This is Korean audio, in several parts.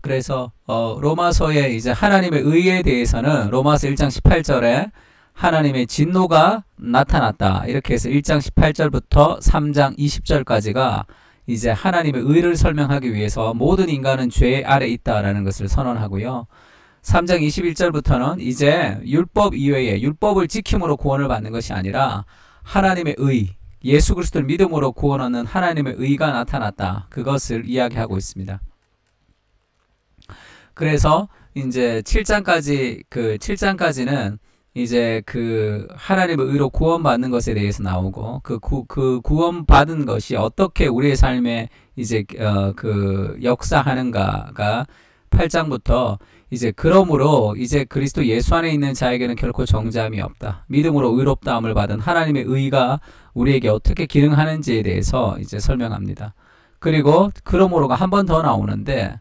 그래서 로마서의 이제 하나님의 의에 대해서는 로마서 1장 18절에 하나님의 진노가 나타났다. 이렇게 해서 1장 18절부터 3장 20절까지가 이제 하나님의 의를 설명하기 위해서 모든 인간은 죄 아래 있다라는 것을 선언하고요. 3장 21절부터는 이제 율법 이외에 율법을 지킴으로 구원을 받는 것이 아니라 하나님의 의, 예수 그리스도를 믿음으로 구원 얻는 하나님의 의가 나타났다. 그것을 이야기하고 있습니다. 그래서 이제 7장까지는 이제 그 하나님의 의로 구원받는 것에 대해서 나오고 그 구원받은 것이 어떻게 우리의 삶에 이제 그 역사하는가가 8장부터 이제 그러므로 이제 그리스도 예수 안에 있는 자에게는 결코 정죄함이 없다. 믿음으로 의롭다함을 받은 하나님의 의가 우리에게 어떻게 기능하는지에 대해서 이제 설명합니다. 그리고 그러므로가 한 번 더 나오는데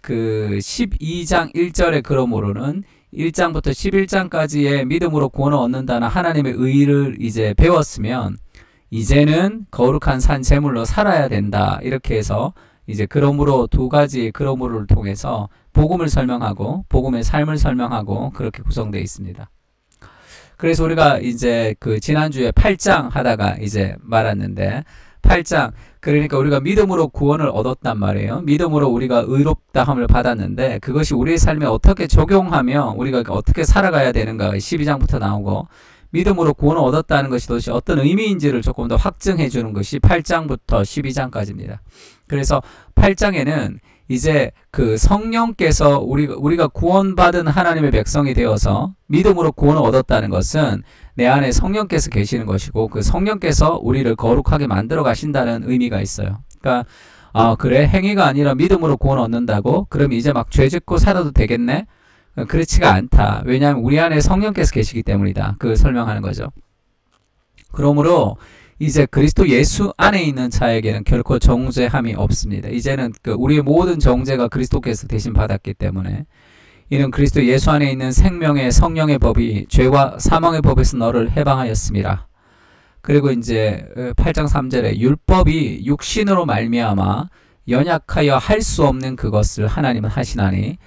그 12장 1절의 그러므로는 1장부터 11장까지의 믿음으로 구원을 얻는다는 하나님의 의를 이제 배웠으면 이제는 거룩한 산 제물로 살아야 된다. 이렇게 해서 이제 그러므로 두 가지 그러므로를 통해서 복음을 설명하고 복음의 삶을 설명하고 그렇게 구성되어 있습니다. 그래서 우리가 이제 그 지난주에 8장 하다가 이제 말았는데 8장 그러니까 우리가 믿음으로 구원을 얻었단 말이에요. 믿음으로 우리가 의롭다함을 받았는데 그것이 우리의 삶에 어떻게 적용하며 우리가 어떻게 살아가야 되는가 12장부터 나오고 믿음으로 구원을 얻었다는 것이 도대체 어떤 의미인지를 조금 더 확증해 주는 것이 8장부터 12장까지입니다. 그래서 8장에는 이제 그 성령께서 우리가 구원받은 하나님의 백성이 되어서 믿음으로 구원을 얻었다는 것은 내 안에 성령께서 계시는 것이고 그 성령께서 우리를 거룩하게 만들어 가신다는 의미가 있어요. 그러니까 그래 행위가 아니라 믿음으로 구원을 얻는다고? 그럼 이제 막 죄 짓고 살아도 되겠네? 그렇지가 않다. 왜냐하면 우리 안에 성령께서 계시기 때문이다. 그 설명하는 거죠. 그러므로 이제 그리스도 예수 안에 있는 자에게는 결코 정죄함이 없습니다. 이제는 우리의 모든 정죄가 그리스도께서 대신 받았기 때문에 이는 그리스도 예수 안에 있는 생명의 성령의 법이 죄와 사망의 법에서 너를 해방하였습니다. 그리고 이제 8장 3절에 율법이 육신으로 말미암아 연약하여 할 수 없는 그것을 하나님은 하시나니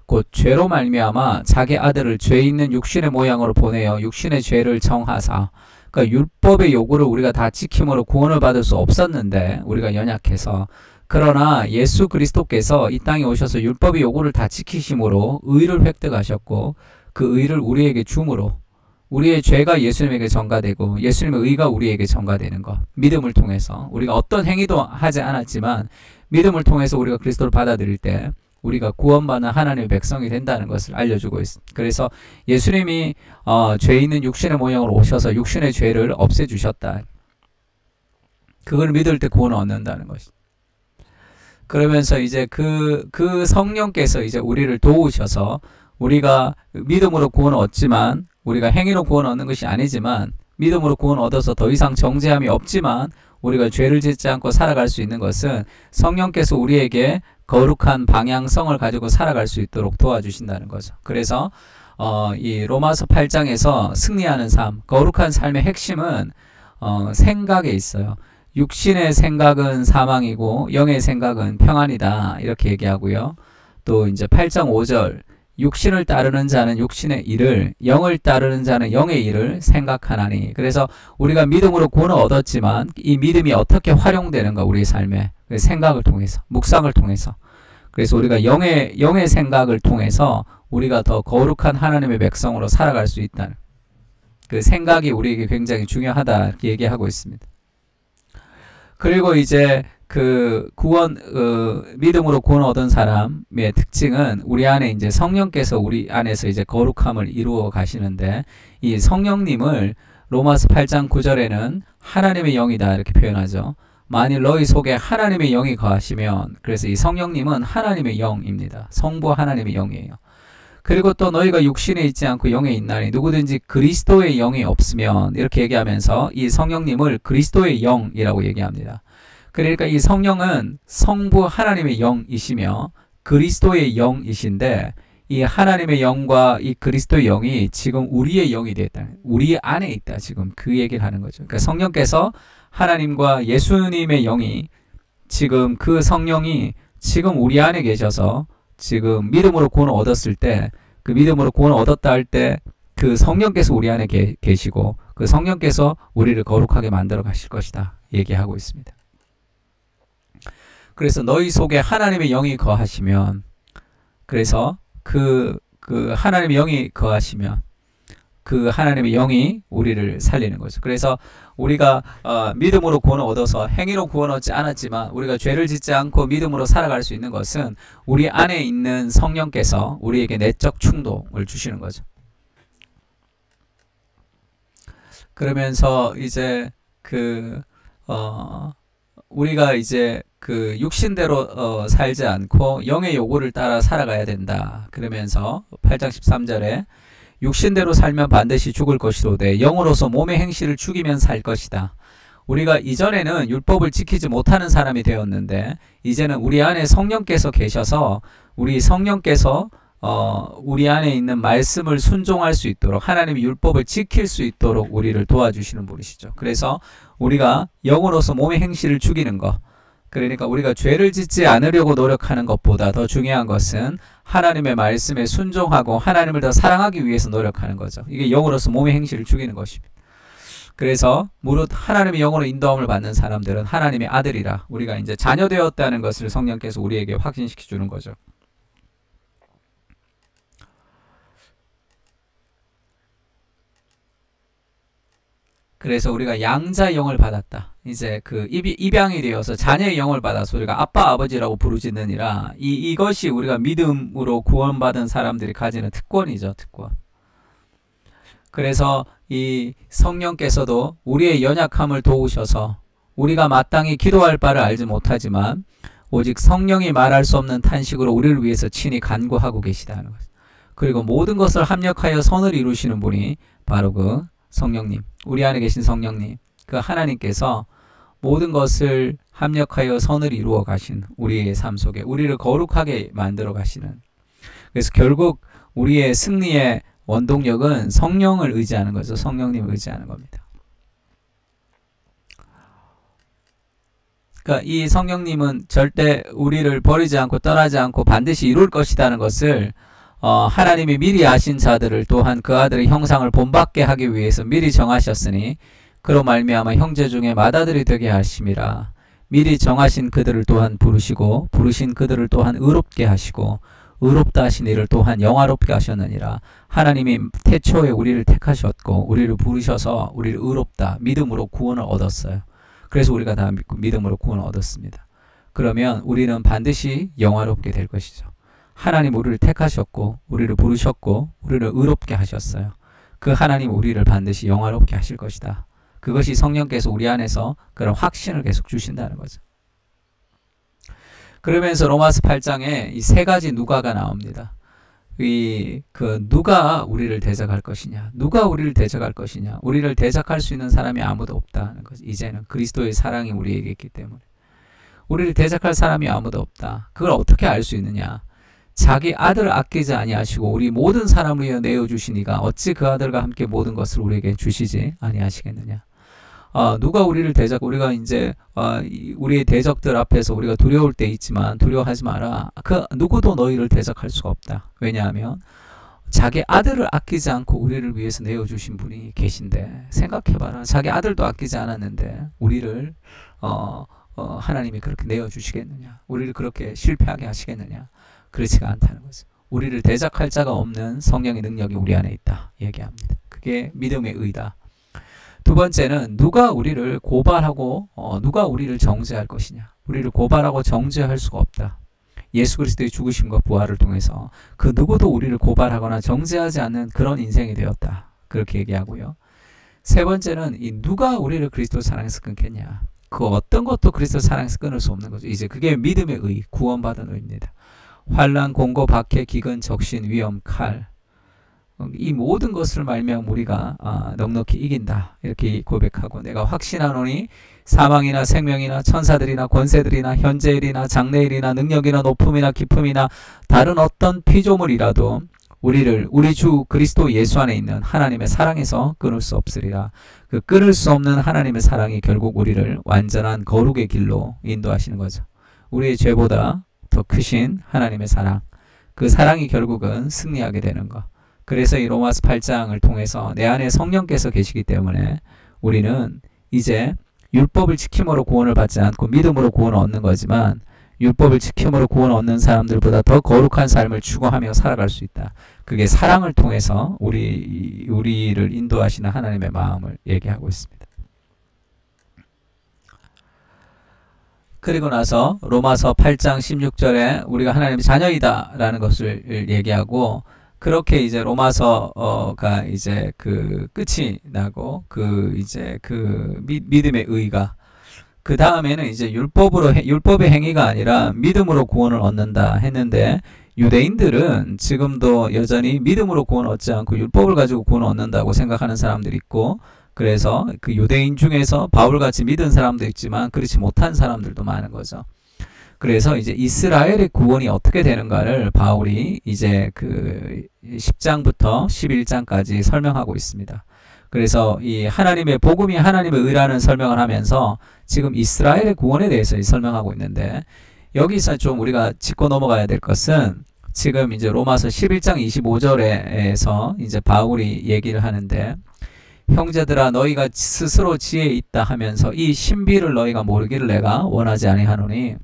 곧 죄로 말미암아 자기 아들을 죄 있는 육신의 모양으로 보내어 육신의 죄를 정하사 그러니까 율법의 요구를 우리가 다 지킴으로 구원을 받을 수 없었는데 우리가 연약해서 그러나 예수 그리스도께서 이 땅에 오셔서 율법의 요구를 다 지키심으로 의를 획득하셨고 그 의를 우리에게 줌으로 우리의 죄가 예수님에게 전가되고 예수님의 의가 우리에게 전가되는 것 믿음을 통해서 우리가 어떤 행위도 하지 않았지만 믿음을 통해서 우리가 그리스도를 받아들일 때 우리가 구원받는 하나님의 백성이 된다는 것을 알려주고 있습니다. 그래서 예수님이 죄 있는 육신의 모양으로 오셔서 육신의 죄를 없애주셨다. 그걸 믿을 때 구원을 얻는다는 것이죠. 그러면서 이제 그 성령께서 이제 우리를 도우셔서 우리가 믿음으로 구원을 얻지만 우리가 행위로 구원을 얻는 것이 아니지만 믿음으로 구원을 얻어서 더 이상 정죄함이 없지만 우리가 죄를 짓지 않고 살아갈 수 있는 것은 성령께서 우리에게 거룩한 방향성을 가지고 살아갈 수 있도록 도와주신다는 거죠. 그래서 이 로마서 8장에서 승리하는 삶, 거룩한 삶의 핵심은 생각에 있어요. 육신의 생각은 사망이고 영의 생각은 평안이다. 이렇게 얘기하고요. 또 이제 8장 5절 육신을 따르는 자는 육신의 일을 영을 따르는 자는 영의 일을 생각하나니 그래서 우리가 믿음으로 구원을 얻었지만 이 믿음이 어떻게 활용되는가 우리의 삶에 생각을 통해서 묵상을 통해서 그래서 우리가 영의 생각을 통해서 우리가 더 거룩한 하나님의 백성으로 살아갈 수 있다는 그 생각이 우리에게 굉장히 중요하다 이렇게 얘기하고 있습니다. 그리고 이제 그 믿음으로 구원 얻은 사람의 특징은 우리 안에 이제 성령께서 우리 안에서 이제 거룩함을 이루어 가시는데 이 성령님을 로마서 8장 9절에는 하나님의 영이다 이렇게 표현하죠. 만일 너희 속에 하나님의 영이 거하시면 그래서 이 성령님은 하나님의 영입니다. 성부 하나님의 영이에요. 그리고 또 너희가 육신에 있지 않고 영에 있나니 누구든지 그리스도의 영이 없으면 이렇게 얘기하면서 이 성령님을 그리스도의 영이라고 얘기합니다. 그러니까 이 성령은 성부 하나님의 영이시며 그리스도의 영이신데 이 하나님의 영과 이 그리스도의 영이 지금 우리의 영이 되었다. 우리 안에 있다. 지금 그 얘기를 하는 거죠. 그러니까 성령께서 하나님과 예수님의 영이 지금 그 성령이 지금 우리 안에 계셔서 지금 믿음으로 구원을 얻었을 때, 그 믿음으로 구원을 얻었다 할 때 그 성령께서 우리 안에 계시고 그 성령께서 우리를 거룩하게 만들어 가실 것이다 얘기하고 있습니다. 그래서 너희 속에 하나님의 영이 거하시면, 그래서 그 하나님의 영이 거하시면 그 하나님의 영이 우리를 살리는 거죠. 그래서 우리가 믿음으로 구원을 얻어서 행위로 구원 얻지 않았지만 우리가 죄를 짓지 않고 믿음으로 살아갈 수 있는 것은 우리 안에 있는 성령께서 우리에게 내적 충동을 주시는 거죠. 그러면서 이제 우리가 이제 그 육신대로 살지 않고 영의 요구를 따라 살아가야 된다. 그러면서 8장 13절에 육신대로 살면 반드시 죽을 것이로되 영으로서 몸의 행실을 죽이면 살 것이다. 우리가 이전에는 율법을 지키지 못하는 사람이 되었는데 이제는 우리 안에 성령께서 계셔서 우리 성령께서 우리 안에 있는 말씀을 순종할 수 있도록 하나님의 율법을 지킬 수 있도록 우리를 도와주시는 분이시죠. 그래서 우리가 영으로서 몸의 행실을 죽이는 것, 그러니까 우리가 죄를 짓지 않으려고 노력하는 것보다 더 중요한 것은 하나님의 말씀에 순종하고 하나님을 더 사랑하기 위해서 노력하는 거죠. 이게 영으로서 몸의 행실을 죽이는 것입니다. 그래서 무릇 하나님의 영으로 인도함을 받는 사람들은 하나님의 아들이라, 우리가 이제 자녀 되었다는 것을 성령께서 우리에게 확신시켜 주는 거죠. 그래서 우리가 양자의 영을 받았다. 이제 그 입양이 되어서 자녀의 영을 받아서 우리가 아빠 아버지라고 부르짖느니라. 이것이 우리가 믿음으로 구원받은 사람들이 가지는 특권이죠. 특권. 그래서 이 성령께서도 우리의 연약함을 도우셔서 우리가 마땅히 기도할 바를 알지 못하지만 오직 성령이 말할 수 없는 탄식으로 우리를 위해서 친히 간구하고 계시다는 것. 그리고 모든 것을 합력하여 선을 이루시는 분이 바로 그 성령님, 우리 안에 계신 성령님, 그 하나님께서 모든 것을 합력하여 선을 이루어 가신 우리의 삶 속에 우리를 거룩하게 만들어 가시는, 그래서 결국 우리의 승리의 원동력은 성령을 의지하는 거죠. 성령님을 의지하는 겁니다. 그러니까 이 성령님은 절대 우리를 버리지 않고 떠나지 않고 반드시 이룰 것이라는 것을 하나님이 미리 아신 자들을 또한 그 아들의 형상을 본받게 하기 위해서 미리 정하셨으니 그로 말미암아 형제 중에 맏아들이 되게 하심이라. 미리 정하신 그들을 또한 부르시고 부르신 그들을 또한 의롭게 하시고 의롭다 하신 이를 또한 영화롭게 하셨느니라. 하나님이 태초에 우리를 택하셨고 우리를 부르셔서 우리를 의롭다, 믿음으로 구원을 얻었어요. 그래서 우리가 다 믿음으로 구원을 얻었습니다. 그러면 우리는 반드시 영화롭게 될 것이죠. 하나님 우리를 택하셨고 우리를 부르셨고 우리를 의롭게 하셨어요. 그 하나님 우리를 반드시 영화롭게 하실 것이다. 그것이 성령께서 우리 안에서 그런 확신을 계속 주신다는 거죠. 그러면서 로마서 8장에 이 세 가지 누가가 나옵니다. 누가 우리를 대적할 것이냐, 누가 우리를 대적할 것이냐, 우리를 대적할 수 있는 사람이 아무도 없다는 거죠. 이제는 그리스도의 사랑이 우리에게 있기 때문에 우리를 대적할 사람이 아무도 없다. 그걸 어떻게 알 수 있느냐? 자기 아들을 아끼지 아니하시고 우리 모든 사람을 위하여 내어주시니가 어찌 그 아들과 함께 모든 것을 우리에게 주시지 아니하시겠느냐. 누가 우리를 우리가 이제 우리의 대적들 앞에서 우리가 두려울 때 있지만 두려워하지 마라. 그 누구도 너희를 대적할 수가 없다. 왜냐하면 자기 아들을 아끼지 않고 우리를 위해서 내어주신 분이 계신데, 생각해봐라. 자기 아들도 아끼지 않았는데 우리를 하나님이 그렇게 내어주시겠느냐, 우리를 그렇게 실패하게 하시겠느냐. 그렇지가 않다는 거죠. 우리를 대적할 자가 없는 성령의 능력이 우리 안에 있다 얘기합니다. 그게 믿음의 의다. 두 번째는 누가 우리를 고발하고 누가 우리를 정죄할 것이냐. 우리를 고발하고 정죄할 수가 없다. 예수 그리스도의 죽으심과 부활을 통해서 그 누구도 우리를 고발하거나 정죄하지 않는 그런 인생이 되었다. 그렇게 얘기하고요. 세 번째는 누가 우리를 그리스도 사랑에서 끊겠냐. 그 어떤 것도 그리스도 사랑에서 끊을 수 없는 거죠. 이제 그게 믿음의 의, 구원받은 의입니다. 환난, 공고, 박해, 기근, 적신, 위험, 칼, 이 모든 것을 말미암아 우리가 넉넉히 이긴다 이렇게 고백하고, 내가 확신하노니 사망이나 생명이나 천사들이나 권세들이나 현재일이나 장래일이나 능력이나 높음이나 깊음이나 다른 어떤 피조물이라도 우리를 우리 주 그리스도 예수 안에 있는 하나님의 사랑에서 끊을 수 없으리라. 그 끊을 수 없는 하나님의 사랑이 결국 우리를 완전한 거룩의 길로 인도하시는 거죠. 우리의 죄보다 더 크신 하나님의 사랑, 그 사랑이 결국은 승리하게 되는 거. 그래서 이 로마서 8장을 통해서 내 안에 성령께서 계시기 때문에 우리는 이제 율법을 지킴으로 구원을 받지 않고 믿음으로 구원을 얻는 거지만 율법을 지킴으로 구원 얻는 사람들보다 더 거룩한 삶을 추구하며 살아갈 수 있다. 그게 사랑을 통해서 우리를 인도하시는 하나님의 마음을 얘기하고 있습니다. 그리고 나서 로마서 8장 16절에 우리가 하나님의 자녀이다 라는 것을 얘기하고, 그렇게 이제 로마서가 이제 그 끝이 나고 이제 믿음의 의가, 그 다음에는 이제 율법의 행위가 아니라 믿음으로 구원을 얻는다 했는데, 유대인들은 지금도 여전히 믿음으로 구원을 얻지 않고 율법을 가지고 구원을 얻는다고 생각하는 사람들이 있고, 그래서 그 유대인 중에서 바울같이 믿은 사람도 있지만 그렇지 못한 사람들도 많은 거죠. 그래서 이제 이스라엘의 구원이 어떻게 되는가를 바울이 이제 그 10장부터 11장까지 설명하고 있습니다. 그래서 이 하나님의 복음이 하나님의 의라는 설명을 하면서 지금 이스라엘의 구원에 대해서 설명하고 있는데, 여기서 좀 우리가 짚고 넘어가야 될 것은 지금 이제 로마서 11장 25절에서 이제 바울이 얘기를 하는데, 형제들아 너희가 스스로 지혜 있다 하면서 이 신비를 너희가 모르기를 내가 원하지 아니하노니,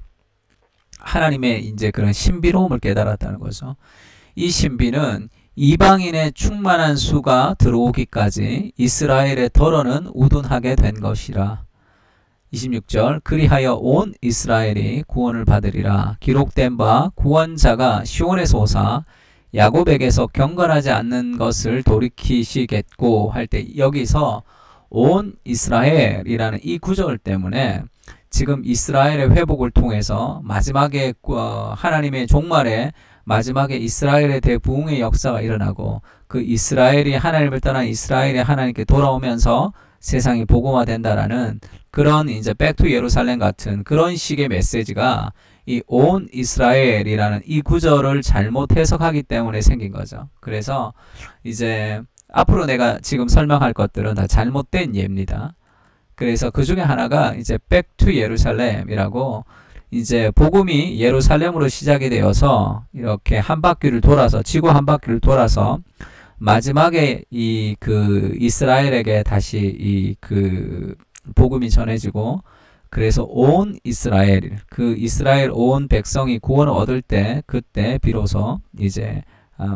하나님의 이제 그런 신비로움을 깨달았다는 거죠. 이 신비는 이방인의 충만한 수가 들어오기까지 이스라엘의 덜어는 우둔하게 된 것이라. 26절 그리하여 온 이스라엘이 구원을 받으리라. 기록된 바 구원자가 시온에서 오사 야곱에게서 경건하지 않는 것을 돌이키시겠고 할 때, 여기서 온 이스라엘이라는 이 구절 때문에 지금 이스라엘의 회복을 통해서 마지막에 하나님의 종말에 마지막에 이스라엘의 대부흥의 역사가 일어나고, 그 이스라엘이 하나님을 떠난 이스라엘이 하나님께 돌아오면서 세상이 복음화된다라는 그런 이제 백투 예루살렘 같은 그런 식의 메시지가 이 온 이스라엘이라는 이 구절을 잘못 해석하기 때문에 생긴 거죠. 그래서 이제 앞으로 내가 지금 설명할 것들은 다 잘못된 예입니다. 그래서 그 중에 하나가 이제 백투 예루살렘이라고, 이제 복음이 예루살렘으로 시작이 되어서 이렇게 한 바퀴를 돌아서, 지구 한 바퀴를 돌아서 마지막에 이 그 이스라엘에게 다시 이 그 복음이 전해지고, 그래서 온 이스라엘, 그 이스라엘 온 백성이 구원을 얻을 때, 그때 비로소 이제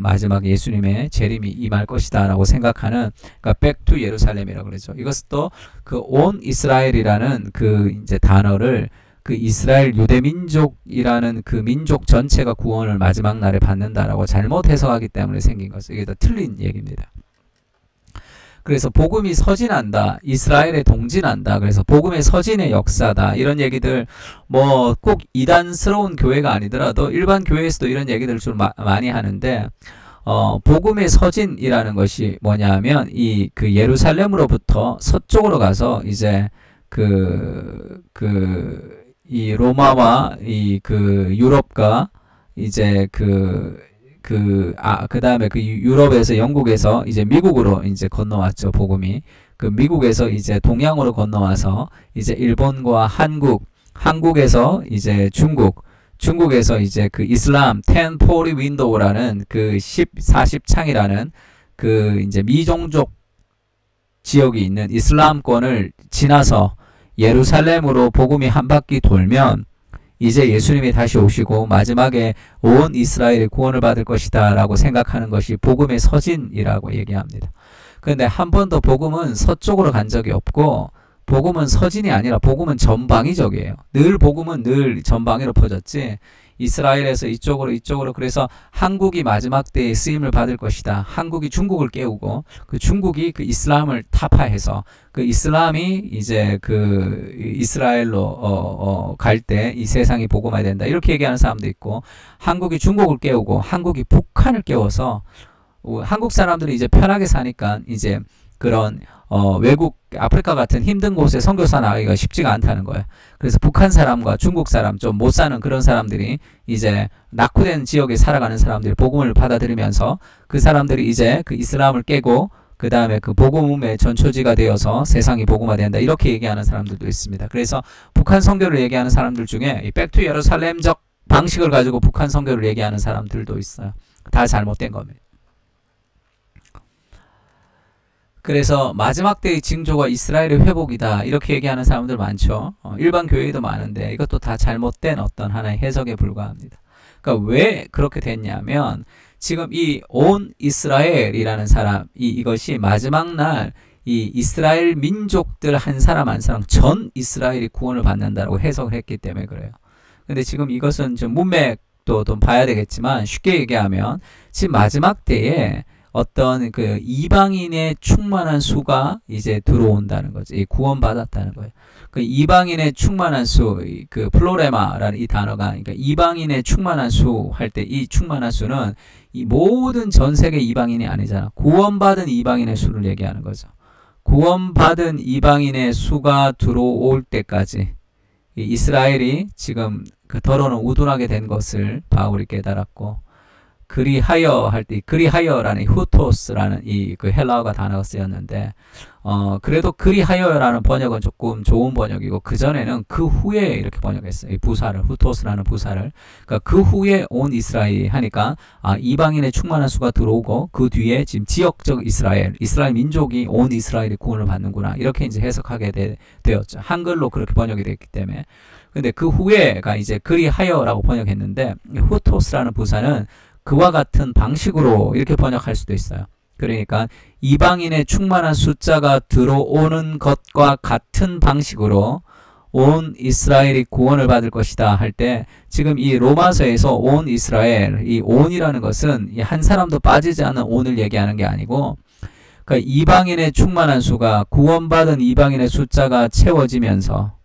마지막 예수님의 재림이 임할 것이다 라고 생각하는, 그러니까 백투 예루살렘이라고 그러죠. 이것도 그 온 이스라엘이라는 그 이제 단어를 그 이스라엘 유대 민족이라는 그 민족 전체가 구원을 마지막 날에 받는다라고 잘못 해석하기 때문에 생긴 거죠. 이게 다 틀린 얘기입니다. 그래서 복음이 서진한다, 이스라엘에 동진한다, 그래서 복음의 서진의 역사다, 이런 얘기들, 뭐 꼭 이단스러운 교회가 아니더라도 일반 교회에서도 이런 얘기들을 좀 많이 하는데, 복음의 서진이라는 것이 뭐냐면 이 그 예루살렘으로부터 서쪽으로 가서 이제 이 로마와 이 그 유럽과 이제 그 다음에 그 유럽에서 영국에서 이제 미국으로 이제 건너왔죠, 복음이. 그 미국에서 이제 동양으로 건너와서 이제 일본과 한국에서 이제 중국에서 이제 그 이슬람 1040 윈도우라는 그 40창이라는 그 이제 미종족 지역이 있는 이슬람권을 지나서 예루살렘으로 복음이 한 바퀴 돌면 이제 예수님이 다시 오시고 마지막에 온 이스라엘이 구원을 받을 것이다 라고 생각하는 것이 복음의 서진이라고 얘기합니다. 그런데 한 번도 복음은 서쪽으로 간 적이 없고, 복음은 서진이 아니라 복음은 전방위적이에요. 늘 복음은 늘 전방위로 퍼졌지, 이스라엘에서 이쪽으로, 그래서 한국이 마지막 때에 쓰임을 받을 것이다. 한국이 중국을 깨우고 그 중국이 그 이슬람을 타파해서 그 이슬람이 이제 그 이스라엘로 갈 때 이 세상이 복음화야 된다. 이렇게 얘기하는 사람도 있고, 한국이 중국을 깨우고 한국이 북한을 깨워서 한국 사람들이 이제 편하게 사니까 이제 그런 외국 아프리카 같은 힘든 곳에 선교사 나가기가 쉽지가 않다는 거예요. 그래서 북한 사람과 중국 사람, 좀 못 사는 그런 사람들이 이제 낙후된 지역에 살아가는 사람들이 복음을 받아들이면서 그 사람들이 이제 그 이슬람을 깨고 그 다음에 그 복음의 전초지가 되어서 세상이 복음화된다, 이렇게 얘기하는 사람들도 있습니다. 그래서 북한 선교를 얘기하는 사람들 중에 이 백투 예루살렘적 방식을 가지고 북한 선교를 얘기하는 사람들도 있어요. 다 잘못된 겁니다. 그래서 마지막 때의 징조가 이스라엘의 회복이다 이렇게 얘기하는 사람들 많죠. 일반 교회도 많은데 이것도 다 잘못된 어떤 하나의 해석에 불과합니다. 그러니까 왜 그렇게 됐냐면 지금 이 온 이스라엘이라는 사람 이것이 마지막 날 이 이스라엘 민족들 한 사람 한 사람 전 이스라엘이 구원을 받는다고 해석을 했기 때문에 그래요. 근데 지금 이것은 좀 문맥도 좀 봐야 되겠지만 쉽게 얘기하면 지금 마지막 때에 어떤 그 이방인의 충만한 수가 이제 들어온다는 거죠. 이 구원받았다는 거예요. 그 이방인의 충만한 수, 그 플로레마라는 이 단어가, 그러니까 이방인의 충만한 수 할 때 이 충만한 수는 이 모든 전 세계 이방인이 아니잖아. 구원받은 이방인의 수를 얘기하는 거죠. 구원받은 이방인의 수가 들어올 때까지 이스라엘이 지금 그 더러는 우둔하게 된 것을 바울이 깨달았고, 그리하여 할 때 그리하여라는 후토스라는 이 그 헬라어가 단어가 쓰였는데 그래도 그리하여라는 번역은 조금 좋은 번역이고 그 전에는 그 후에 이렇게 번역했어요. 이 부사를 후토스라는 부사를 그러니까 그 후에 온 이스라엘이 하니까 이방인의 충만한 수가 들어오고 그 뒤에 지금 지역적 이스라엘 민족이 온 이스라엘이 구원을 받는구나 이렇게 이제 해석하게 되었죠. 한글로 그렇게 번역이 됐기 때문에. 근데 그 후에가 이제 그리하여라고 번역했는데 후토스라는 부사는 그와 같은 방식으로 이렇게 번역할 수도 있어요. 그러니까 이방인의 충만한 숫자가 들어오는 것과 같은 방식으로 온 이스라엘이 구원을 받을 것이다 할 때 지금 이 로마서에서 온 이스라엘, 이 온이라는 것은 한 사람도 빠지지 않는 온을 얘기하는 게 아니고 그러니까 이방인의 충만한 수가 구원받은 이방인의 숫자가 채워지면서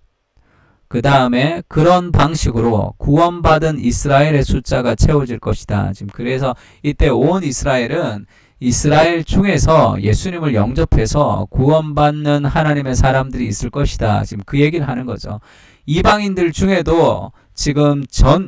그 다음에 그런 방식으로 구원받은 이스라엘의 숫자가 채워질 것이다. 지금 그래서 이때 온 이스라엘은 이스라엘 중에서 예수님을 영접해서 구원받는 하나님의 사람들이 있을 것이다. 지금 그 얘기를 하는 거죠. 이방인들 중에도 지금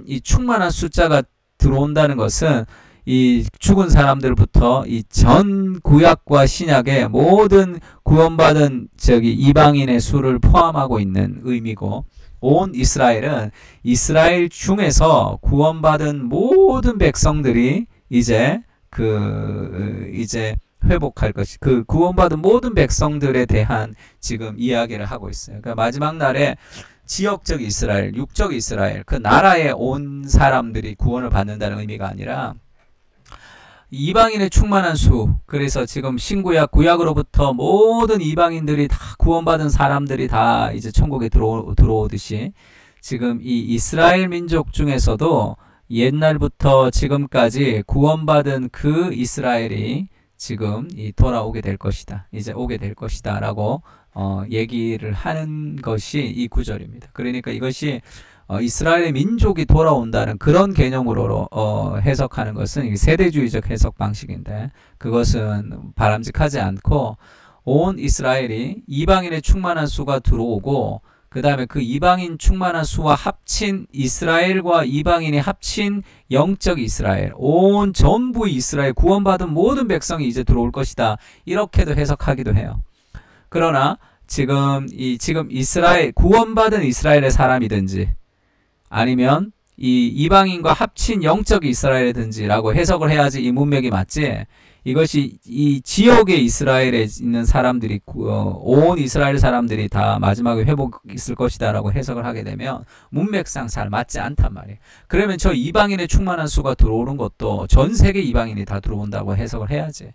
이 충만한 숫자가 들어온다는 것은 이 죽은 사람들부터 이 전 구약과 신약의 모든 구원받은 이방인의 수를 포함하고 있는 의미고 온 이스라엘은 이스라엘 중에서 구원받은 모든 백성들이 이제 회복할 것이 그 구원받은 모든 백성들에 대한 지금 이야기를 하고 있어요. 그러니까 마지막 날에 지역적 이스라엘, 육적 이스라엘 그 나라에 온 사람들이 구원을 받는다는 의미가 아니라 이방인의 충만한 수. 그래서 지금 신구약 구약으로부터 모든 이방인들이 다 구원받은 사람들이 다 이제 천국에 들어오듯이 지금 이 이스라엘 민족 중에서도 옛날부터 지금까지 구원받은 그 이스라엘이 지금 돌아오게 될 것이다. 이제 오게 될 것이다 라고 얘기를 하는 것이 이 구절입니다. 그러니까 이것이 이스라엘의 민족이 돌아온다는 그런 개념으로 해석하는 것은 세대주의적 해석 방식인데 그것은 바람직하지 않고 온 이스라엘이 이방인의 충만한 수가 들어오고 그 다음에 그 이방인 충만한 수와 합친 이스라엘과 이방인이 합친 영적 이스라엘 온 전부 이스라엘 구원받은 모든 백성이 이제 들어올 것이다. 이렇게도 해석하기도 해요. 그러나 지금 이스라엘 구원받은 이스라엘의 사람이든지 아니면 이 이방인과 합친 영적 이스라엘이든지라고 해석을 해야지 이 문맥이 맞지. 이것이 이 지역의 이스라엘에 있는 사람들이 온 이스라엘 사람들이 다 마지막에 회복 있을 것이다 라고 해석을 하게 되면 문맥상 잘 맞지 않단 말이에요. 그러면 저 이방인의 충만한 수가 들어오는 것도 전 세계 이방인이 다 들어온다고 해석을 해야지.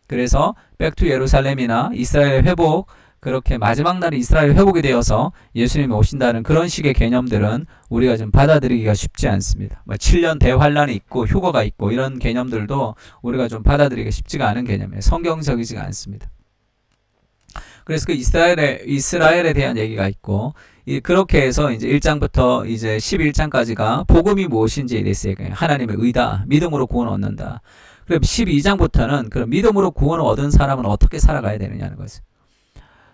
그래서 백투 예루살렘이나 이스라엘의 회복 그렇게 마지막 날에 이스라엘 회복이 되어서 예수님이 오신다는 그런 식의 개념들은 우리가 좀 받아들이기가 쉽지 않습니다. 7년 대환란이 있고 휴거가 있고 이런 개념들도 우리가 좀 받아들이기가 쉽지가 않은 개념이에요. 성경적이지가 않습니다. 그래서 그 이스라엘에 대한 얘기가 있고 그렇게 해서 이제 1장부터 이제 11장까지가 복음이 무엇인지에 대해서 얘기해요. 하나님의 의다, 믿음으로 구원을 얻는다. 그리고 12장부터는 그럼 믿음으로 구원을 얻은 사람은 어떻게 살아가야 되느냐는 거죠.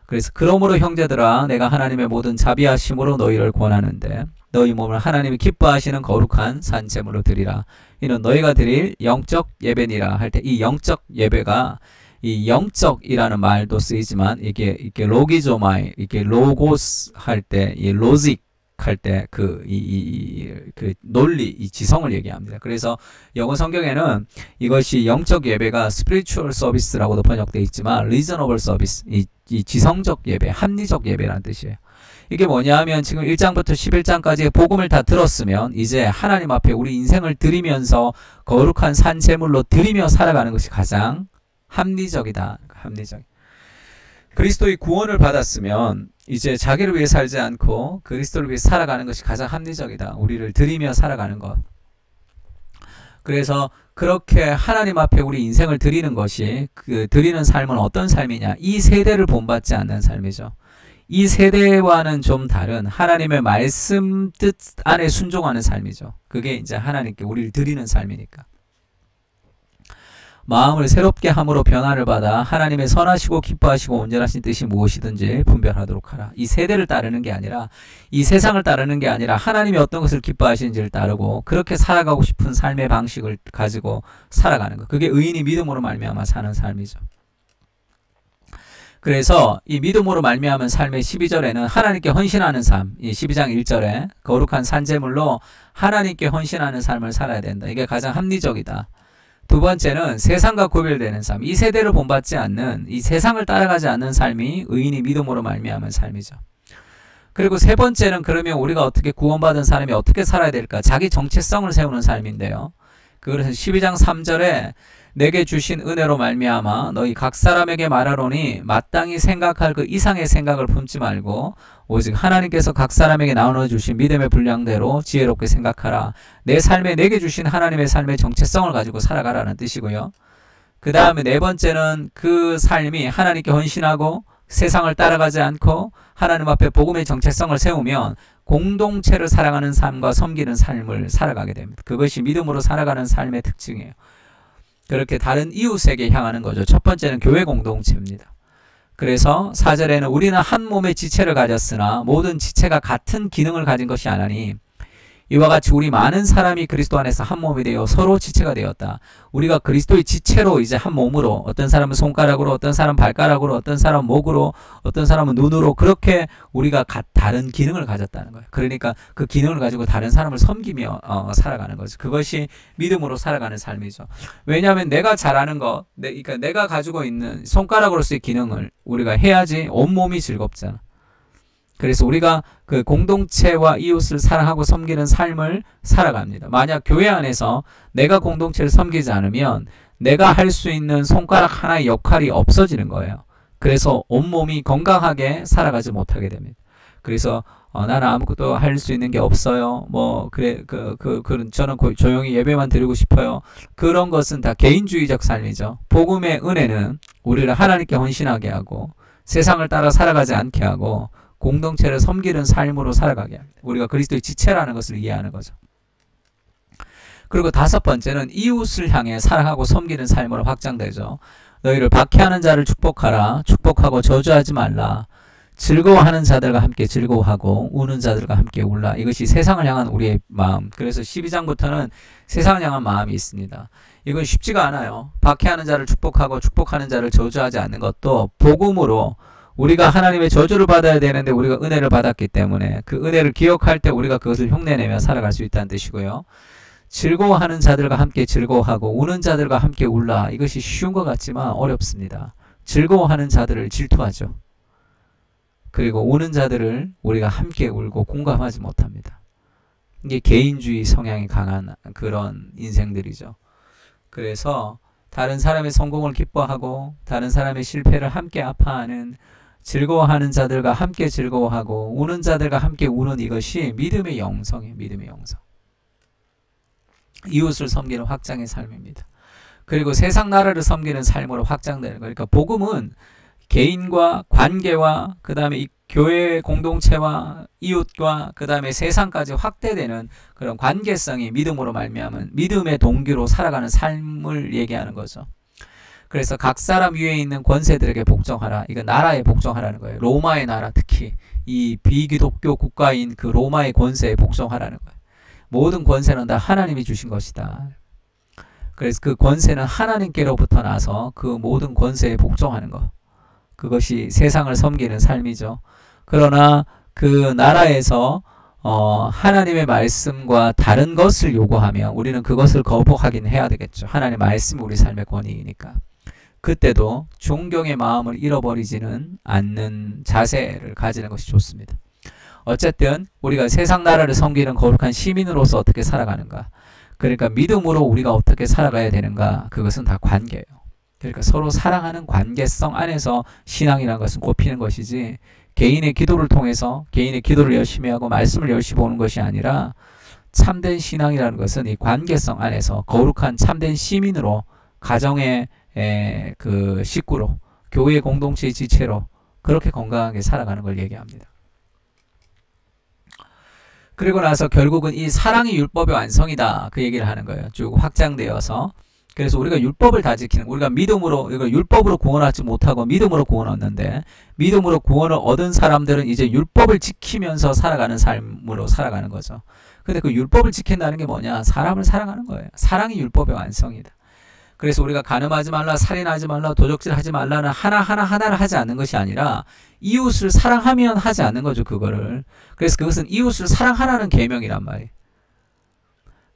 그래서 그러므로 형제들아 내가 하나님의 모든 자비하심으로 너희를 권하는데 너희 몸을 하나님이 기뻐하시는 거룩한 산 제물로 드리라. 이는 너희가 드릴 영적 예배니라 할 때 이 영적 예배가 이 영적이라는 말도 쓰이지만 이게 로기조마이 이게 로고스 할 때 이 로직 기억할 때 그 논리, 이 지성을 얘기합니다. 그래서 영어 성경에는 이것이 영적 예배가 spiritual service라고도 번역되어 있지만 reasonable service, 이 지성적 예배, 합리적 예배라는 뜻이에요. 이게 뭐냐 하면 지금 1장부터 11장까지의 복음을 다 들었으면 이제 하나님 앞에 우리 인생을 드리면서 거룩한 산 제물로 드리며 살아가는 것이 가장 합리적이다. 합리적. 그리스도의 구원을 받았으면 이제 자기를 위해 살지 않고 그리스도를 위해 살아가는 것이 가장 합리적이다. 우리를 드리며 살아가는 것. 그래서 그렇게 하나님 앞에 우리 인생을 드리는 것이, 그 드리는 삶은 어떤 삶이냐? 이 세대를 본받지 않는 삶이죠. 이 세대와는 좀 다른 하나님의 말씀 뜻 안에 순종하는 삶이죠. 그게 이제 하나님께 우리를 드리는 삶이니까. 마음을 새롭게 함으로 변화를 받아 하나님의 선하시고 기뻐하시고 온전하신 뜻이 무엇이든지 분별하도록 하라. 이 세대를 따르는 게 아니라, 이 세상을 따르는 게 아니라 하나님이 어떤 것을 기뻐하시는지를 따르고 그렇게 살아가고 싶은 삶의 방식을 가지고 살아가는 것. 그게 의인이 믿음으로 말미암아 사는 삶이죠. 그래서 이 믿음으로 말미암은 삶의 12절에는 하나님께 헌신하는 삶, 이 12장 1절에 거룩한 산제물로 하나님께 헌신하는 삶을 살아야 된다. 이게 가장 합리적이다. 두 번째는 세상과 구별되는 삶, 이 세대를 본받지 않는, 이 세상을 따라가지 않는 삶이 의인이 믿음으로 말미암은 삶이죠. 그리고 세 번째는 그러면 우리가 어떻게 구원받은 사람이 어떻게 살아야 될까? 자기 정체성을 세우는 삶인데요. 그것은 12장 3절에 내게 주신 은혜로 말미암아 너희 각 사람에게 말하노니 마땅히 생각할 그 이상의 생각을 품지 말고 오직 하나님께서 각 사람에게 나눠 주신 믿음의 분량대로 지혜롭게 생각하라. 내 삶에 내게 주신 하나님의 삶의 정체성을 가지고 살아가라는 뜻이고요. 그 다음에 네 번째는 그 삶이 하나님께 헌신하고 세상을 따라가지 않고 하나님 앞에 복음의 정체성을 세우면 공동체를 살아가는 삶과 섬기는 삶을 살아가게 됩니다. 그것이 믿음으로 살아가는 삶의 특징이에요. 그렇게 다른 이웃에게 향하는 거죠. 첫 번째는 교회 공동체입니다. 그래서 4절에는 우리는 한 몸의 지체를 가졌으나 모든 지체가 같은 기능을 가진 것이 아니니 이와 같이 우리 많은 사람이 그리스도 안에서 한 몸이 되어 서로 지체가 되었다. 우리가 그리스도의 지체로 이제 한 몸으로, 어떤 사람은 손가락으로, 어떤 사람은 발가락으로, 어떤 사람은 목으로, 어떤 사람은 눈으로, 그렇게 우리가 다른 기능을 가졌다는 거예요. 그러니까 그 기능을 가지고 다른 사람을 섬기며 살아가는 거죠. 그것이 믿음으로 살아가는 삶이죠. 왜냐하면 내가 잘하는 것, 그러니까 내가 가지고 있는 손가락으로서의 기능을 우리가 해야지 온몸이 즐겁잖아. 그래서 우리가 그 공동체와 이웃을 사랑하고 섬기는 삶을 살아갑니다. 만약 교회 안에서 내가 공동체를 섬기지 않으면 내가 할 수 있는 손가락 하나의 역할이 없어지는 거예요. 그래서 온몸이 건강하게 살아가지 못하게 됩니다. 그래서 나는 아무것도 할 수 있는 게 없어요. 저는 조용히 예배만 드리고 싶어요. 그런 것은 다 개인주의적 삶이죠. 복음의 은혜는 우리를 하나님께 헌신하게 하고 세상을 따라 살아가지 않게 하고 공동체를 섬기는 삶으로 살아가게 합니다. 우리가 그리스도의 지체라는 것을 이해하는 거죠. 그리고 다섯 번째는 이웃을 향해 사랑하고 섬기는 삶으로 확장되죠. 너희를 박해하는 자를 축복하라. 축복하고 저주하지 말라. 즐거워하는 자들과 함께 즐거워하고 우는 자들과 함께 울라. 이것이 세상을 향한 우리의 마음. 그래서 12장부터는 세상을 향한 마음이 있습니다. 이건 쉽지가 않아요. 박해하는 자를 축복하고 축복하는 자를 저주하지 않는 것도 복음으로 우리가 하나님의 저주를 받아야 되는데 우리가 은혜를 받았기 때문에 그 은혜를 기억할 때 우리가 그것을 흉내내며 살아갈 수 있다는 뜻이고요. 즐거워하는 자들과 함께 즐거워하고 우는 자들과 함께 울라. 이것이 쉬운 것 같지만 어렵습니다. 즐거워하는 자들을 질투하죠. 그리고 우는 자들을 우리가 함께 울고 공감하지 못합니다. 이게 개인주의 성향이 강한 그런 인생들이죠. 그래서 다른 사람의 성공을 기뻐하고 다른 사람의 실패를 함께 아파하는, 즐거워하는 자들과 함께 즐거워하고 우는 자들과 함께 우는, 이것이 믿음의 영성이에요. 믿음의 영성. 이웃을 섬기는 확장의 삶입니다. 그리고 세상 나라를 섬기는 삶으로 확장되는 거예요. 그러니까 복음은 개인과 관계와 그 다음에 이 교회 공동체와 이웃과 그 다음에 세상까지 확대되는 그런 관계성이 믿음으로 말미암은 믿음의 동기로 살아가는 삶을 얘기하는 거죠. 그래서 각 사람 위에 있는 권세들에게 복종하라. 이거 나라에 복종하라는 거예요. 로마의 나라, 특히 이 비기독교 국가인 그 로마의 권세에 복종하라는 거예요. 모든 권세는 다 하나님이 주신 것이다. 그래서 그 권세는 하나님께로부터 나서 그 모든 권세에 복종하는 것. 그것이 세상을 섬기는 삶이죠. 그러나 그 나라에서 하나님의 말씀과 다른 것을 요구하면 우리는 그것을 거부하긴 해야 되겠죠. 하나님의 말씀이 우리 삶의 권위이니까. 그때도 존경의 마음을 잃어버리지는 않는 자세를 가지는 것이 좋습니다. 어쨌든 우리가 세상 나라를 섬기는 거룩한 시민으로서 어떻게 살아가는가, 그러니까 믿음으로 우리가 어떻게 살아가야 되는가, 그것은 다 관계예요. 그러니까 서로 사랑하는 관계성 안에서 신앙이라는 것은 꼽히는 것이지, 개인의 기도를 통해서 개인의 기도를 열심히 하고 말씀을 열심히 보는 것이 아니라, 참된 신앙이라는 것은 이 관계성 안에서 거룩한 참된 시민으로, 가정의 그 식구로, 교회 공동체의 지체로 그렇게 건강하게 살아가는 걸 얘기합니다. 그리고 나서 결국은 이 사랑이 율법의 완성이다, 그 얘기를 하는 거예요. 쭉 확장되어서. 그래서 우리가 율법을 다 지키는, 우리가 믿음으로, 이거 율법으로 구원하지 못하고 믿음으로 구원 얻는데, 믿음으로 구원을 얻은 사람들은 이제 율법을 지키면서 살아가는 삶으로 살아가는 거죠. 근데 그 율법을 지킨다는 게 뭐냐? 사람을 사랑하는 거예요. 사랑이 율법의 완성이다. 그래서 우리가 간음하지 말라, 살인하지 말라, 도적질하지 말라는 하나를 하지 않는 것이 아니라 이웃을 사랑하면 하지 않는 거죠, 그거를. 그래서 그것은 이웃을 사랑하라는 계명이란 말이에요.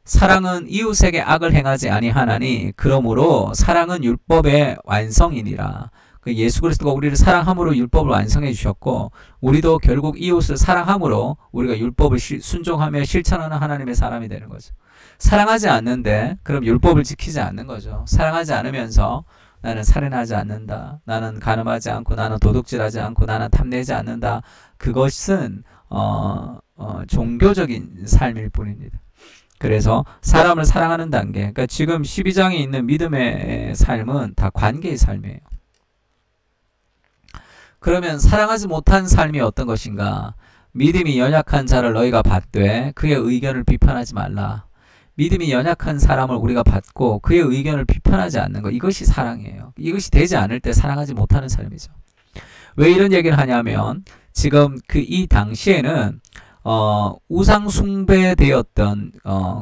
사랑은 이웃에게 악을 행하지 아니하나니 그러므로 사랑은 율법의 완성이니라. 예수 그리스도가 우리를 사랑함으로 율법을 완성해 주셨고, 우리도 결국 이웃을 사랑함으로 우리가 율법을 순종하며 실천하는 하나님의 사람이 되는 거죠. 사랑하지 않는데 그럼 율법을 지키지 않는 거죠. 사랑하지 않으면서 나는 살인하지 않는다, 나는 간음하지 않고, 나는 도둑질하지 않고, 나는 탐내지 않는다, 그것은 종교적인 삶일 뿐입니다. 그래서 사람을 사랑하는 단계, 그러니까 지금 12장에 있는 믿음의 삶은 다 관계의 삶이에요. 그러면 사랑하지 못한 삶이 어떤 것인가? 믿음이 연약한 자를 너희가 받되 그의 의견을 비판하지 말라. 믿음이 연약한 사람을 우리가 받고 그의 의견을 비판하지 않는 것, 이것이 사랑이에요. 이것이 되지 않을 때 사랑하지 못하는 삶이죠. 왜 이런 얘기를 하냐면, 지금 이 당시에는 우상 숭배되었던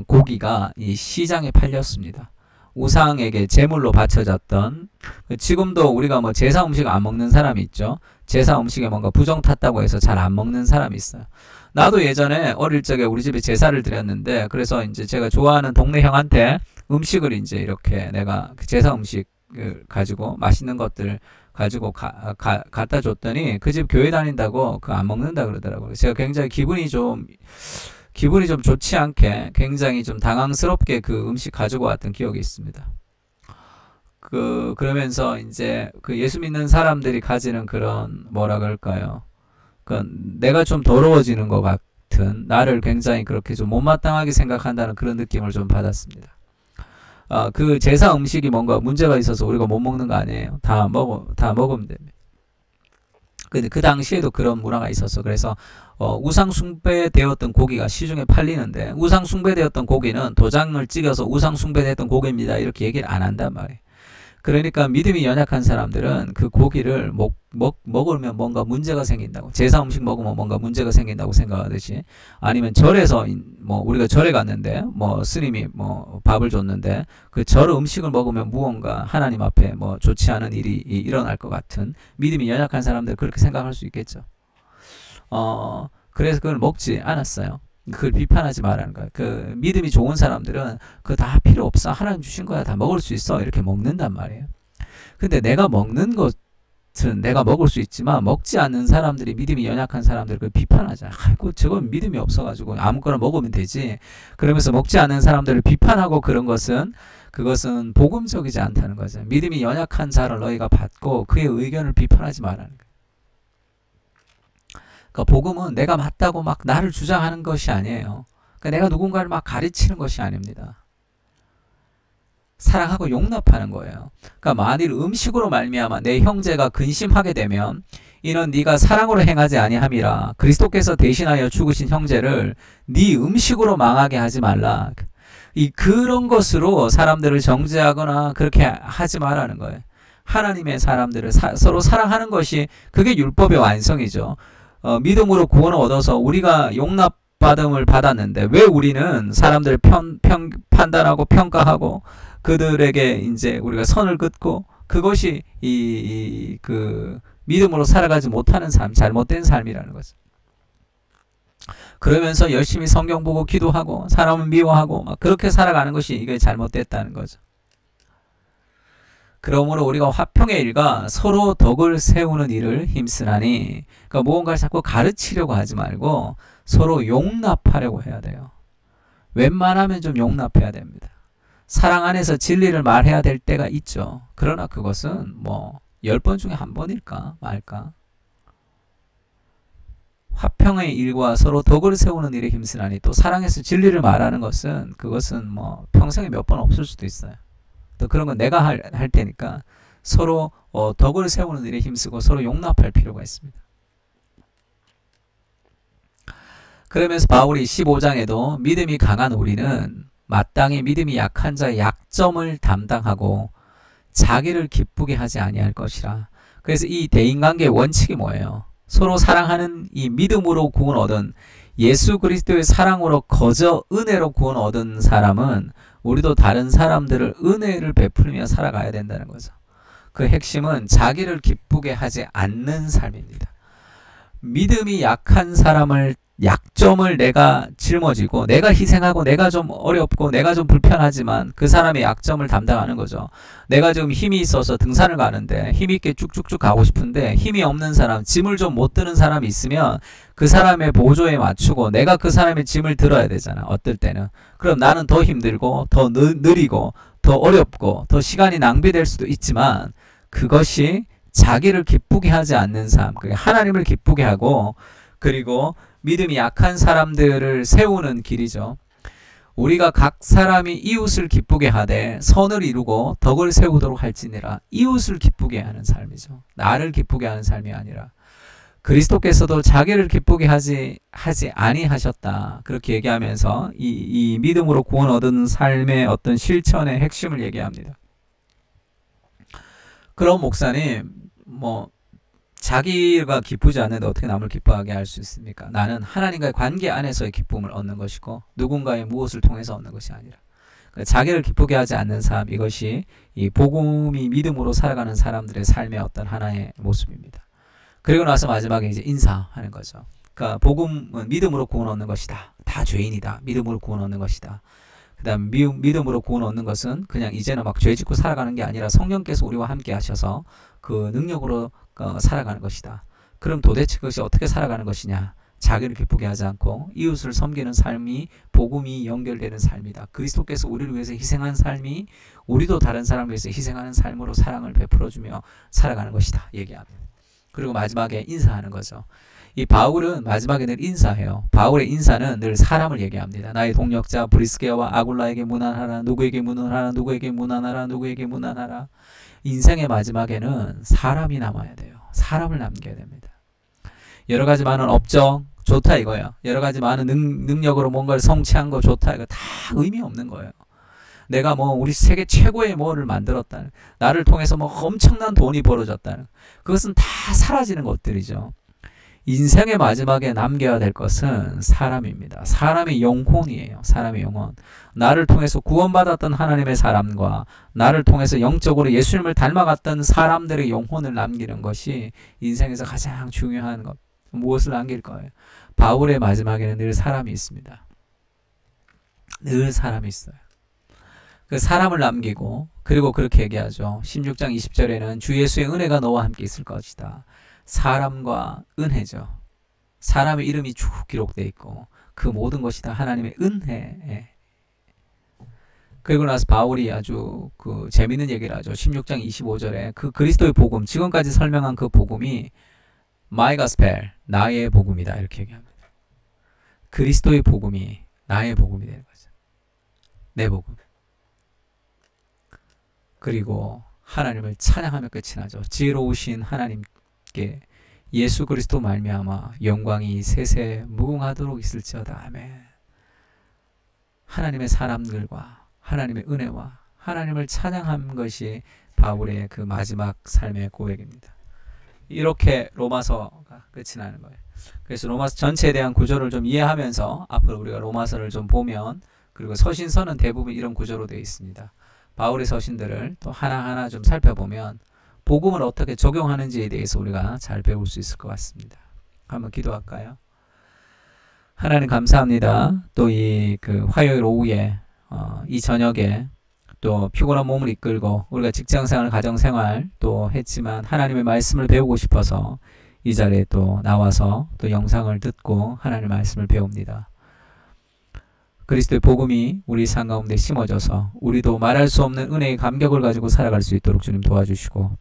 고기가 이 시장에 팔렸습니다. 우상에게 제물로 바쳐졌던, 지금도 우리가 뭐 제사 음식 안 먹는 사람이 있죠. 제사 음식에 뭔가 부정 탔다고 해서 잘 안 먹는 사람이 있어요. 나도 예전에 어릴 적에 우리 집에 제사를 드렸는데, 그래서 이제 제가 좋아하는 동네 형한테 음식을 이제 이렇게 내가 그 제사 음식을 가지고 맛있는 것들 가지고 갖다 줬더니 그 집 교회 다닌다고 그 안 먹는다 그러더라고요. 제가 굉장히 기분이 좀 좋지 않게, 굉장히 좀 당황스럽게 그 음식 가지고 왔던 기억이 있습니다. 그러면서 이제 그 예수 믿는 사람들이 가지는 그런, 뭐라 그럴까요? 내가 좀 더러워지는 것 같은, 나를 굉장히 그렇게 좀 못마땅하게 생각한다는 그런 느낌을 좀 받았습니다. 그 제사 음식이 뭔가 문제가 있어서 우리가 못 먹는 거 아니에요. 다 먹으면 됩니다. 근데 그 당시에도 그런 문화가 있었어. 그래서 우상 숭배되었던 고기가 시중에 팔리는데, 우상 숭배되었던 고기는 도장을 찍어서 우상 숭배되었던 고기입니다, 이렇게 얘기를 안 한단 말이에요. 그러니까 믿음이 연약한 사람들은 그 고기를 먹으면 뭔가 문제가 생긴다고, 제사 음식 먹으면 뭔가 문제가 생긴다고 생각하듯이, 아니면 절에서 뭐 우리가 절에 갔는데 뭐 스님이 뭐 밥을 줬는데 그 절 음식을 먹으면 무언가 하나님 앞에 뭐 좋지 않은 일이 일어날 것 같은, 믿음이 연약한 사람들은 그렇게 생각할 수 있겠죠. 그래서 그걸 먹지 않았어요. 그걸 비판하지 말라는 거야. 그 믿음이 좋은 사람들은 그거 다 필요 없어, 하나님 주신 거야, 다 먹을 수 있어, 이렇게 먹는단 말이에요. 근데 내가 먹는 것은 내가 먹을 수 있지만, 먹지 않는 사람들이, 믿음이 연약한 사람들을 그 비판하잖아. 아이고 저건 믿음이 없어가지고 아무거나 먹으면 되지, 그러면서 먹지 않는 사람들을 비판하고, 그것은 복음적이지 않다는 거죠. 믿음이 연약한 자를 너희가 받고 그의 의견을 비판하지 말라는 거예요. 그러니까 복음은 내가 맞다고 막 나를 주장하는 것이 아니에요. 그러니까 내가 누군가를 막 가르치는 것이 아닙니다. 사랑하고 용납하는 거예요. 그러니까 만일 음식으로 말미암아 내 형제가 근심하게 되면 이는 네가 사랑으로 행하지 아니함이라. 그리스도께서 대신하여 죽으신 형제를 네 음식으로 망하게 하지 말라. 그런 것으로 사람들을 정죄하거나 그렇게 하지 말라는 거예요. 하나님의 사람들을 서로 사랑하는 것이, 그게 율법의 완성이죠. 믿음으로 구원을 얻어서 우리가 용납받음을 받았는데 왜 우리는 사람들을 판단하고 평가하고 그들에게 이제 우리가 선을 긋고, 그것이 그 믿음으로 살아가지 못하는 삶, 잘못된 삶이라는 거죠. 그러면서 열심히 성경 보고 기도하고 사람을 미워하고 막 그렇게 살아가는 것이 이게 잘못됐다는 거죠. 그러므로 우리가 화평의 일과 서로 덕을 세우는 일을 힘쓰나니, 그러니까 무언가를 자꾸 가르치려고 하지 말고 서로 용납하려고 해야 돼요. 웬만하면 좀 용납해야 됩니다. 사랑 안에서 진리를 말해야 될 때가 있죠. 그러나 그것은 뭐 10번 중에 한 번일까 말까. 화평의 일과 서로 덕을 세우는 일에 힘쓰나니, 또 사랑에서 진리를 말하는 것은 그것은 뭐 평생에 몇 번 없을 수도 있어요. 또 그런 건 내가 할 테니까 서로 덕을 세우는 일에 힘쓰고 서로 용납할 필요가 있습니다. 그러면서 바울이 15장에도 믿음이 강한 우리는 마땅히 믿음이 약한 자의 약점을 담당하고 자기를 기쁘게 하지 아니할 것이라. 그래서 이 대인관계의 원칙이 뭐예요? 서로 사랑하는 이 믿음으로 구원 얻은, 예수 그리스도의 사랑으로 거저 은혜로 구원 얻은 사람은 우리도 다른 사람들을 은혜를 베풀며 살아가야 된다는 거죠. 그 핵심은 자기를 기쁘게 하지 않는 삶입니다. 믿음이 약한 사람을, 약점을 내가 짊어지고 내가 희생하고 내가 좀 어렵고 내가 좀 불편하지만 그 사람의 약점을 담당하는 거죠. 내가 지금 힘이 있어서 등산을 가는데 힘있게 쭉쭉쭉 가고 싶은데 힘이 없는 사람, 짐을 좀 못 드는 사람이 있으면 그 사람의 보조에 맞추고 내가 그 사람의 짐을 들어야 되잖아. 어떨 때는. 그럼 나는 더 힘들고 더 느리고 더 어렵고 더 시간이 낭비될 수도 있지만, 그것이 자기를 기쁘게 하지 않는 삶, 그게 하나님을 기쁘게 하고 그리고 믿음이 약한 사람들을 세우는 길이죠. 우리가 각 사람이 이웃을 기쁘게 하되 선을 이루고 덕을 세우도록 할지니라. 이웃을 기쁘게 하는 삶이죠. 나를 기쁘게 하는 삶이 아니라. 그리스도께서도 자기를 기쁘게 하지 아니하셨다. 그렇게 얘기하면서 이 믿음으로 구원 얻은 삶의 어떤 실천의 핵심을 얘기합니다. 그럼 목사님, 뭐 자기가 기쁘지 않는데 어떻게 남을 기뻐하게 할 수 있습니까? 나는 하나님과의 관계 안에서의 기쁨을 얻는 것이고 누군가의 무엇을 통해서 얻는 것이 아니라, 자기를 기쁘게 하지 않는 삶, 이것이 이 복음이 믿음으로 살아가는 사람들의 삶의 어떤 하나의 모습입니다. 그리고 나서 마지막에 이제 인사하는 거죠. 그러니까 복음은 믿음으로 구원 얻는 것이다. 다 죄인이다. 믿음으로 구원 얻는 것이다. 그 다음 믿음으로 구원 얻는 것은 그냥 이제는 막 죄 짓고 살아가는 게 아니라 성령께서 우리와 함께 하셔서 그 능력으로 살아가는 것이다. 그럼 도대체 그것이 어떻게 살아가는 것이냐? 자기를 기쁘게 하지 않고 이웃을 섬기는 삶이 복음이 연결되는 삶이다. 그리스도께서 우리를 위해서 희생한 삶이 우리도 다른 사람을 위해서 희생하는 삶으로 사랑을 베풀어주며 살아가는 것이다. 얘기합니다. 그리고 마지막에 인사하는 거죠. 이 바울은 마지막에 늘 인사해요. 바울의 인사는 늘 사람을 얘기합니다. 나의 동력자 브리스게와 아굴라에게 문안하라. 누구에게 문안하라. 누구에게 문안하라. 누구에게 문안하라. 인생의 마지막에는 사람이 남아야 돼요. 사람을 남겨야 됩니다. 여러 가지 많은 업적 좋다 이거예요. 여러 가지 많은 능력으로 뭔가를 성취한 거 좋다, 이거 다 의미 없는 거예요. 내가 뭐 우리 세계 최고의 뭐를 만들었다는, 나를 통해서 뭐 엄청난 돈이 벌어졌다는, 그것은 다 사라지는 것들이죠. 인생의 마지막에 남겨야 될 것은 사람입니다. 사람의 영혼이에요. 사람의 영혼. 나를 통해서 구원받았던 하나님의 사람과 나를 통해서 영적으로 예수님을 닮아갔던 사람들의 영혼을 남기는 것이 인생에서 가장 중요한 것. 무엇을 남길 거예요? 바울의 마지막에는 늘 사람이 있습니다. 늘 사람이 있어요. 그 사람을 남기고, 그리고 그렇게 얘기하죠. 16장 20절에는 주 예수의 은혜가 너와 함께 있을 것이다. 사람과 은혜죠. 사람의 이름이 쭉 기록되어 있고 그 모든 것이 다 하나님의 은혜. 그리고 나서 바울이 아주 그 재미있는 얘기를 하죠. 16장 25절에 그 그리스도의 복음, 지금까지 설명한 그 복음이 My Gospel, 나의 복음이다, 이렇게 얘기합니다. 그리스도의 복음이 나의 복음이 되는 거죠. 내 복음. 그리고 하나님을 찬양하며 끝이 나죠. 지혜로우신 하나님께 예수 그리스도 말미암아 영광이 세세 무궁하도록 있을지어다. 아멘. 하나님의 사람들과 하나님의 은혜와 하나님을 찬양한 것이 바울의 그 마지막 삶의 고백입니다. 이렇게 로마서가 끝이 나는 거예요. 그래서 로마서 전체에 대한 구조를 좀 이해하면서 앞으로 우리가 로마서를 좀 보면, 그리고 서신서는 대부분 이런 구조로 되어 있습니다. 바울의 서신들을 또 하나하나 좀 살펴보면 복음을 어떻게 적용하는지에 대해서 우리가 잘 배울 수 있을 것 같습니다. 한번 기도할까요? 하나님 감사합니다. 또 이 그 화요일 오후에 이 저녁에 또 피곤한 몸을 이끌고 우리가 직장생활, 가정생활 또 했지만 하나님의 말씀을 배우고 싶어서 이 자리에 또 나와서 또 영상을 듣고 하나님의 말씀을 배웁니다. 그리스도의 복음이 우리 삶 가운데 심어져서 우리도 말할 수 없는 은혜의 감격을 가지고 살아갈 수 있도록 주님 도와주시고,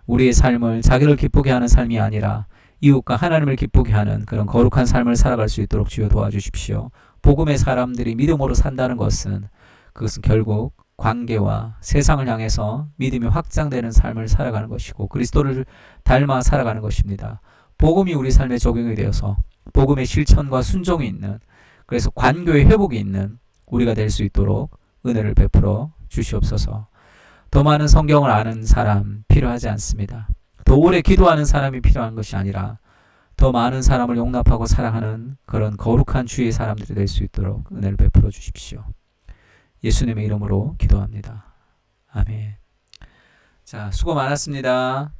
우리의 삶을 자기를 기쁘게 하는 삶이 아니라 이웃과 하나님을 기쁘게 하는 그런 거룩한 삶을 살아갈 수 있도록 주여 도와주십시오. 복음의 사람들이 믿음으로 산다는 것은 그것은 결국 관계와 세상을 향해서 믿음이 확장되는 삶을 살아가는 것이고 그리스도를 닮아 살아가는 것입니다. 복음이 우리 삶에 적용이 되어서 복음의 실천과 순종이 있는, 그래서 관교의 회복이 있는 우리가 될 수 있도록 은혜를 베풀어 주시옵소서. 더 많은 성경을 아는 사람 필요하지 않습니다. 더 오래 기도하는 사람이 필요한 것이 아니라 더 많은 사람을 용납하고 사랑하는 그런 거룩한 주의 사람들이 될 수 있도록 은혜를 베풀어 주십시오. 예수님의 이름으로 기도합니다. 아멘. 자, 수고 많았습니다.